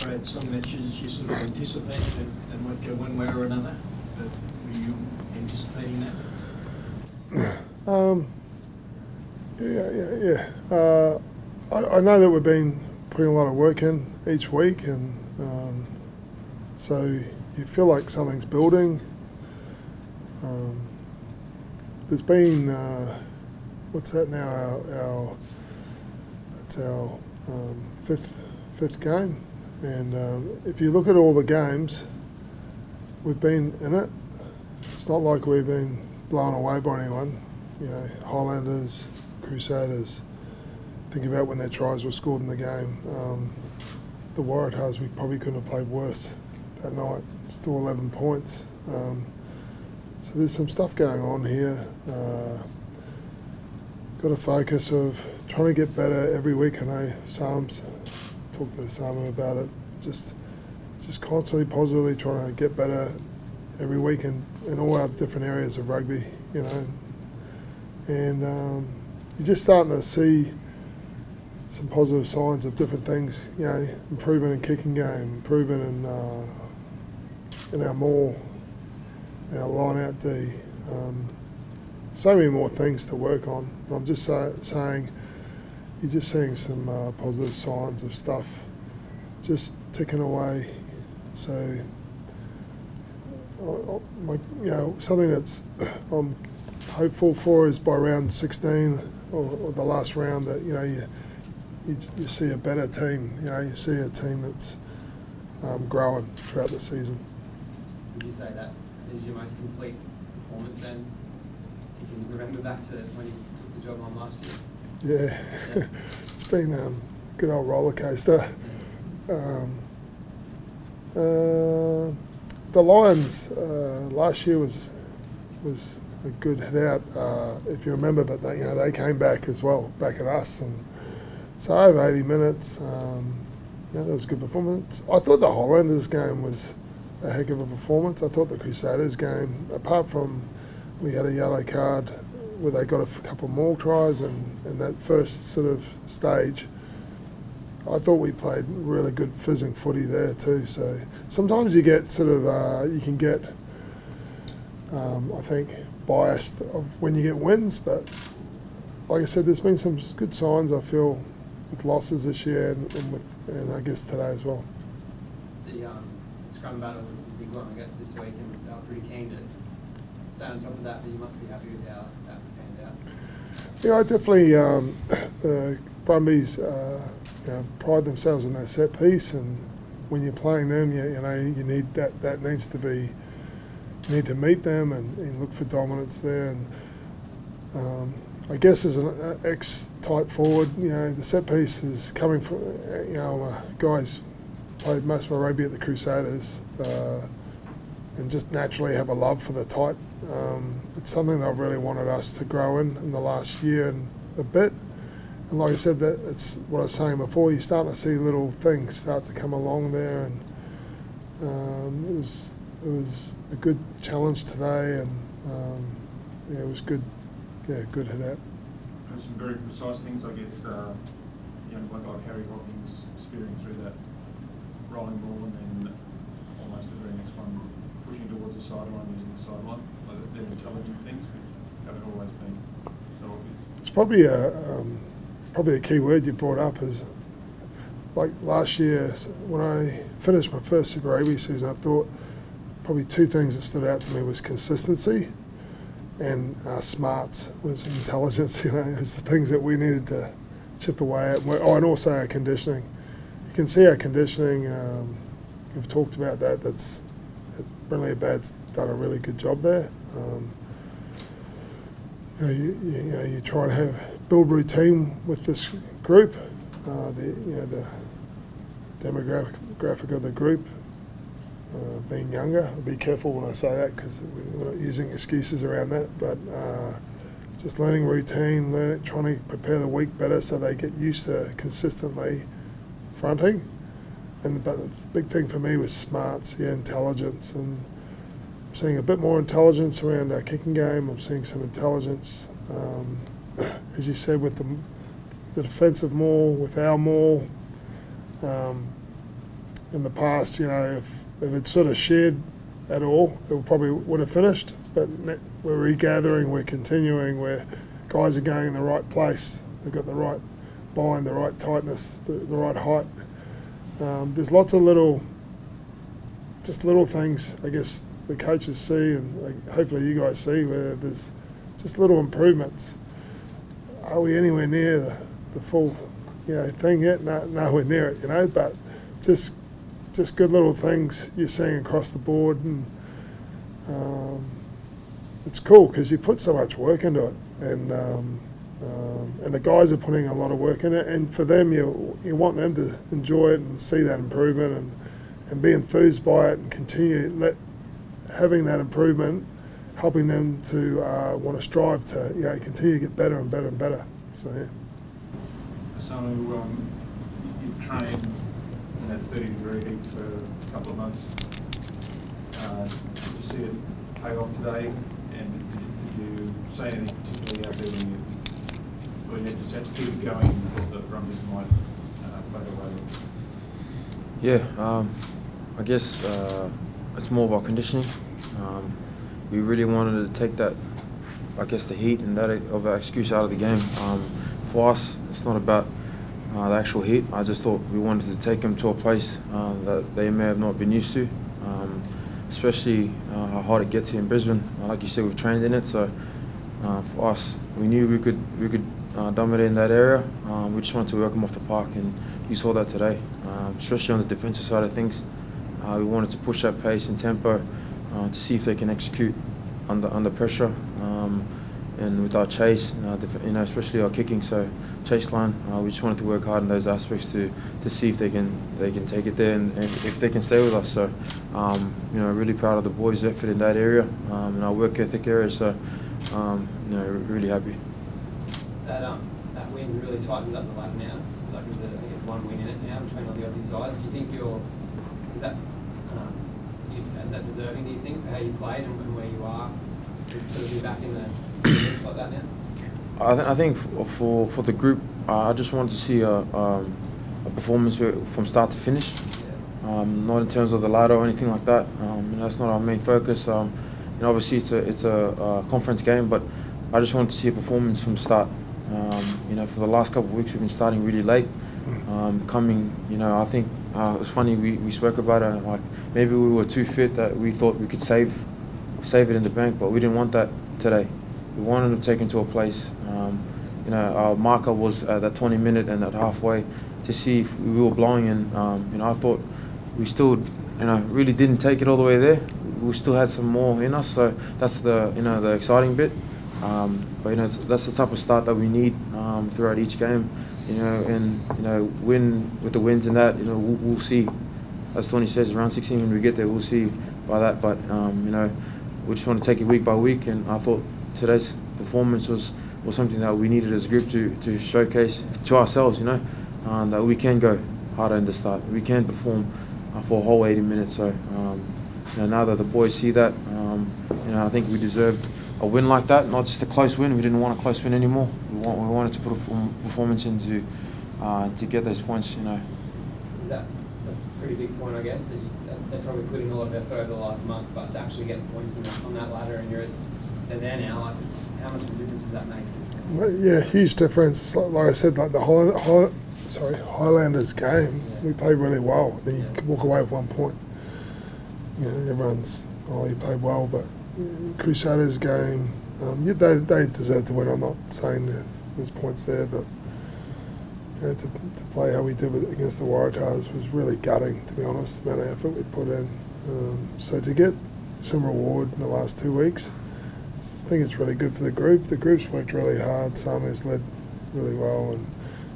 Brad, some matches you sort of anticipated that they might go one way or another, but were you anticipating that? Yeah. I know that we've been putting a lot of work in each week, and so you feel like something's building. There's been what's that now? That's our fifth game, and if you look at all the games, we've been in it. It's not like we've been blown away by anyone. You know, Highlanders, Crusaders. Think about when their tries were scored in the game. The Waratahs, we probably couldn't have played worse that night. Still 11 points. So there's some stuff going on here. Got a focus of trying to get better every week. I know Sam's talked to Samu about it. Just constantly positively trying to get better every week in all our different areas of rugby, you know. And you're just starting to see some positive signs of different things, you know, improvement in kicking game, improvement in our maul, our line-out D. So many more things to work on. But I'm just saying, you're just seeing some positive signs of stuff just ticking away. So, something that's I'm hopeful for is by round 16 or the last round that, you know, you see a better team. You know, you see a team that's growing throughout the season. Would you say that is your most complete performance then? If you can remember back to when you took the job on last year? Yeah. It's been a good old roller coaster. The Lions last year was a good hit out, if you remember, but they came back as well, back at us, and so over 80 minutes, that was a good performance. I thought the Highlanders game was a heck of a performance. I thought the Crusaders game, apart from we had a yellow card where they got a couple more tries and that first sort of stage, I thought we played really good fizzing footy there too. So sometimes you get sort of, you can get, I think, biased of when you get wins, but like I said, there's been some good signs, I feel, with losses this year and I guess today as well. The scrum battle was a big one, I guess, this week, and they were pretty keen to stay on top of that, but you must be happy with how that panned out. Yeah, I definitely, the Brumbies pride themselves on their set piece, and when you're playing them, you need that needs to be, you need to meet them and look for dominance there. And I guess as an ex-tight forward, the set piece is coming from, guys played most of my rugby at the Crusaders and just naturally have a love for the tight. It's something that I've really wanted us to grow in the last year and a bit. And like I said, that it's what I was saying before, you're starting to see little things start to come along there, and it was a good challenge today, and it was good. Yeah, good hit out. Some very precise things, I guess. One guy, Harry Hawkins, spearing through that rolling ball, and then almost the very next one pushing towards the sideline using the sideline. Like they're intelligent things, which haven't always been so obvious. It's probably a key word you brought up is, like last year when I finished my first Super Rugby season, I thought probably two things that stood out to me was consistency and smarts, was intelligence. It's the things that we needed to chip away at. Oh, and also our conditioning. You can see our conditioning. We've talked about that. That's Brinley Bad's done a really good job there. You try and build routine with this group. The demographic of the group. Being younger, I'll be careful when I say that because we're not using excuses around that, but just learning routine, trying to prepare the week better so they get used to consistently fronting. But the big thing for me was smarts, intelligence, and I'm seeing a bit more intelligence around our kicking game. I'm seeing some intelligence, as you said, with the defensive maul, with our maul. in the past, if it sort of shared at all, it probably would have finished. But we're regathering, we're continuing, where guys are going in the right place. They've got the right bind, the right tightness, the right height. There's lots of little things, I guess, the coaches see, and hopefully you guys see, where there's just little improvements. Are we anywhere near the full thing yet? No, nowhere near it, but just good little things you're seeing across the board, and it's cool because you put so much work into it, and the guys are putting a lot of work in it, and for them, you want them to enjoy it and see that improvement and be enthused by it and continue having that improvement, helping them to want to strive to continue to get better and better and better. So yeah. So you've trained in that 30-degree heat for a couple of months. Did you see it pay off today? And did you say anything particularly out there when you just had to keep it going because the Brumbies might fade away? Yeah, I guess it's more of our conditioning. We really wanted to take that, I guess, the heat and that of our excuse out of the game. For us, it's not about the actual heat. I just thought we wanted to take them to a place that they may have not been used to, especially how hard it gets here in Brisbane. Like you said, we've trained in it, so for us, we knew we could dominate in that area. We just wanted to work them off the park, and you saw that today, especially on the defensive side of things. We wanted to push that pace and tempo to see if they can execute under pressure, and with our chase, especially our kicking. So chase line, we just wanted to work hard in those aspects to see if they can take it there and if they can stay with us. So really proud of the boys' effort in that area and our work ethic area. So really happy. That win really tightens up the ladder now. Like there's one win in it now between all the Aussie sides. Do you think is that deserving, do you think, for how you played and where you are? To sort of be back in the mix like that now? I think for the group, I just wanted to see a performance from start to finish. Yeah. Not in terms of the ladder or anything like that. That's not our main focus. Obviously it's a conference game, but I just wanted to see a performance from start. For the last couple of weeks, we've been starting really late. I think it was funny, we spoke about it, like maybe we were too fit that we thought we could save it in the bank, but we didn't want that today. We wanted to take into a place, our marker was at that 20-minute and at halfway to see if we were blowing, and I thought we still really didn't take it all the way there. We still had some more in us, so that's the exciting bit. But that's the type of start that we need throughout each game. Win with the wins and that, we'll see. As Tony says, round 16 when we get there, we'll see by that. But we just want to take it week by week, and I thought today's performance was something that we needed as a group to showcase to ourselves, that we can go harder in the start. We can perform for a whole 80 minutes. So now that the boys see that, I think we deserved a win like that, not just a close win. We didn't want a close win anymore. We wanted to put a performance in to get those points. That's a pretty big point, I guess. They're probably putting a lot of effort over the last month, but to actually get the points on that ladder, and they're there now. Like, how much of a difference does that make? Yeah, huge difference. Like I said, like the Highlanders game, we played really well. Then you could walk away with 1 point. Everyone's, you played well, but Crusaders game, they deserve to win. I'm not saying there's points there, but to play how we did against the Waratahs was really gutting, to be honest, the amount of effort we put in. So to get some reward in the last 2 weeks, I think it's really good for the group. The group's worked really hard. Samu's led really well, and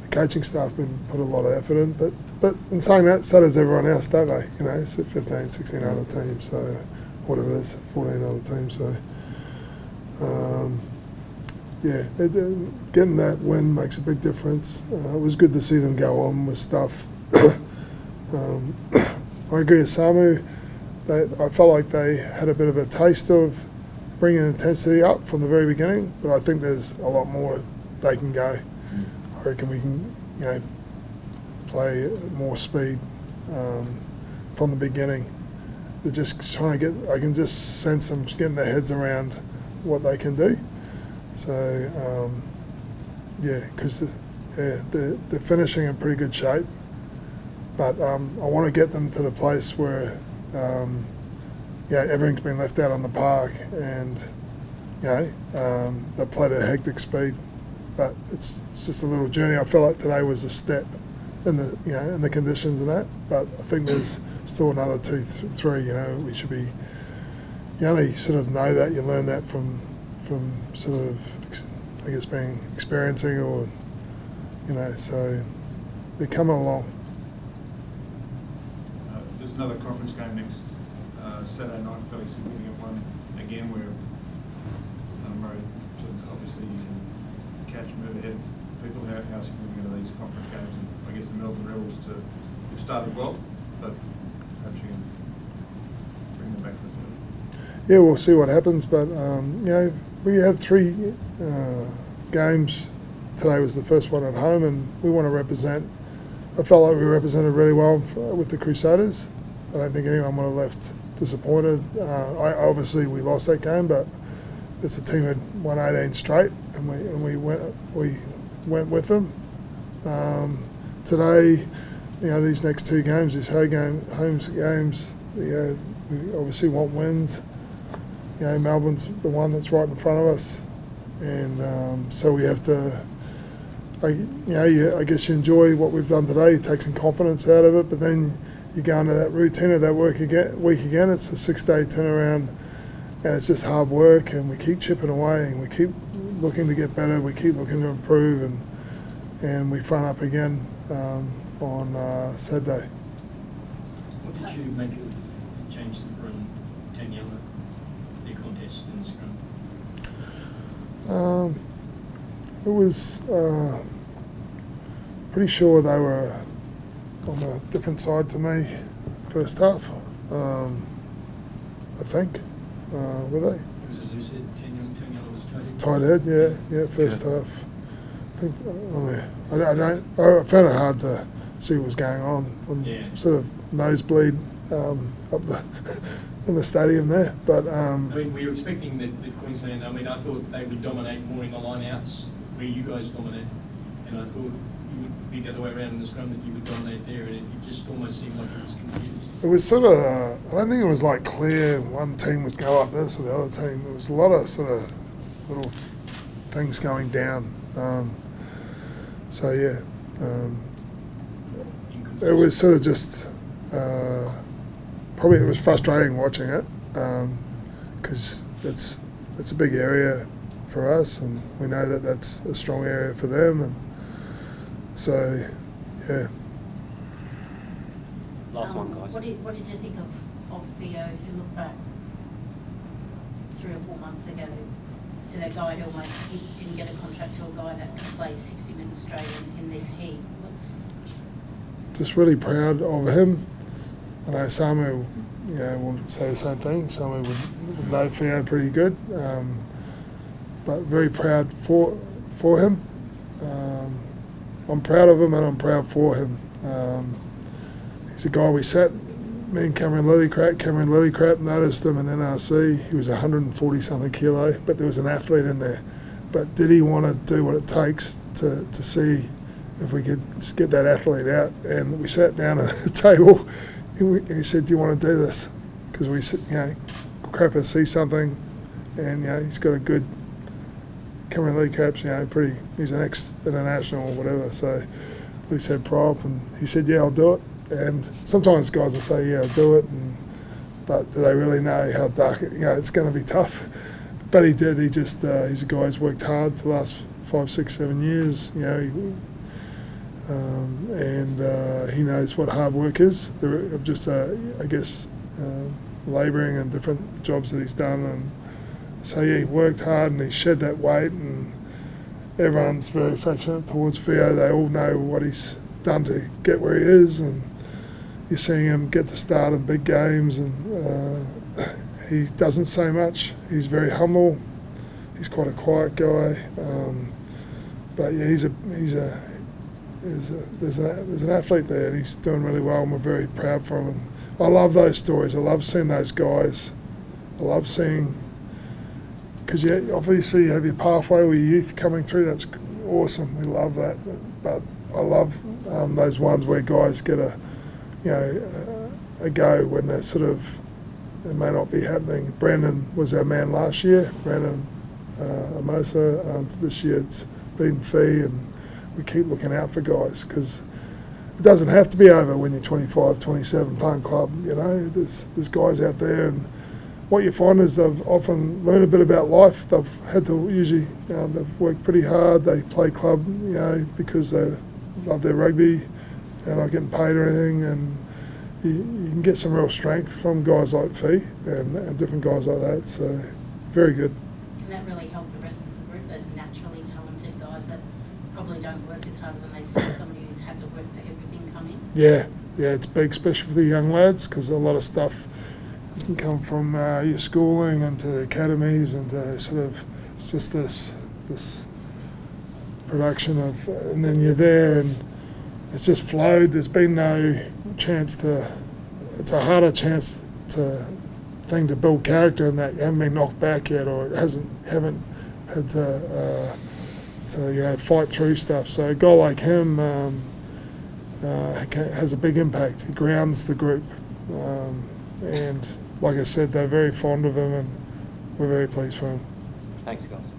the coaching staff been put a lot of effort in. But in saying that, so does everyone else, don't they? It's 15, 16 other teams, so whatever it is, 14 other teams. So getting that win makes a big difference. It was good to see them go on with stuff. I agree with Samu. I felt like they had a bit of a taste of bringing intensity up from the very beginning, but I think there's a lot more they can go. I reckon we can, play at more speed. from the beginning. They're just trying to get. I can just sense them getting their heads around what they can do. So because they're finishing in pretty good shape, but I want to get them to the place where everything's been left out on the park, and they played at a hectic speed. But it's just a little journey. I felt like today was a step in the in the conditions and that. But I think there's still another 2, 3. We should be. You only sort of know that, you learn that from sort of, I guess, being experiencing, or so they're coming along. There's another conference game next Saturday night, fairly significant one again, where Murray obviously catch, move ahead people. How significant are these conference games? And I guess the Melbourne Rebels have started well, but perhaps you can bring them back to the field. Yeah, we'll see what happens, but we have 3 games. Today was the first one at home, and we want to represent. I felt like we represented really well with the Crusaders. I don't think anyone would have left disappointed. Obviously we lost that game, but it's a team that won 18 straight, and we went with them. Today, these next 2 games, these home games, we obviously want wins. Melbourne's the one that's right in front of us, and so we have to. I guess you enjoy what we've done today. You take some confidence out of it, but then you go into that routine of that week again. It's a 6-day turnaround, and it's just hard work, and we keep chipping away, and we keep looking to get better. We keep looking to improve, and we front up again on Saturday. What did you make of James and Taniela, their contest in the scrum? It was pretty sure they were on a different side to me first half, I think. Were they? It was a loose head. Taniela was tight head, yeah, first half. I think I found it hard to see what was going on. I'm sort of nosebleed up in the stadium there, but we were expecting that Queensland. I thought they would dominate more in the line-outs where you guys dominate, and I thought you would be the other way around in the scrum, that you would dominate there, and it just almost seemed like it was confused. It was sort of, I don't think it was like clear one team would go like this or the other team. There was a lot of sort of little things going down. It was sort of just, probably it was frustrating watching it, because it's a big area for us, and we know that that's a strong area for them, and so Last one, guys. What did you think of Theo, if you look back 3 or 4 months ago, to that guy who almost didn't get a contract, to a guy that could play 60 minutes straight in this heat? Just really proud of him. I know Samu, will say the same thing. Samu would know Theo pretty good, but very proud for him. I'm proud of him, and I'm proud for him. He's a guy we sat, me and Cameron Lillycrap noticed him in NRC. He was 140 something kilo, but there was an athlete in there. But did he want to do what it takes to see if we could get that athlete out? And we sat down at the table, and he said, "Do you want to do this?" Because we, Crapper sees something, and he's got a good. Cameron Lillycrap's, he's an ex-international or whatever, so loose head prop, and he said, "Yeah, I'll do it." And sometimes guys will say, "Yeah, I'll do it," but do they really know how dark it's going to be tough? But he did. He just he's a guy who's worked hard for the last 5, 6, 7 years. And he knows what hard work is. Of just labouring and different jobs that he's done, and so he worked hard and he shed that weight, and everyone's very affectionate towards Theo. They all know what he's done to get where he is, and you're seeing him get to start in big games, and he doesn't say much. He's very humble. He's quite a quiet guy, but there's an athlete there, and he's doing really well, and we're very proud for him. And I love those stories. I love seeing those guys. I love seeing, because you obviously you have your pathway with your youth coming through. That's awesome. We love that. But I love those ones where guys get a go when they're sort of, it may not be happening. Brandon was our man last year. Brandon Amosa. This year it's been Fee, and we keep looking out for guys because it doesn't have to be over when you're 25, 27 playing club. There's guys out there, and what you find is they've often learned a bit about life. They've had to usually they've worked pretty hard. They play club, because they love their rugby. They're not getting paid or anything, and you can get some real strength from guys like Fee and different guys like that. So very good. Can that really help the rest of the group? Those naturally talented guys that probably don't work as hard when they see somebody who's had to work for everything come in? Yeah, it's big, especially for the young lads, because a lot of stuff can come from your schooling and to academies and to sort of, it's just this production of, and then you're there and it's just flowed. There's been no chance to, it's a harder thing to build character in that you haven't been knocked back yet, or haven't had to fight through stuff. So a guy like him has a big impact. He grounds the group, and like I said, they're very fond of him, and we're very pleased for him. Thanks, guys.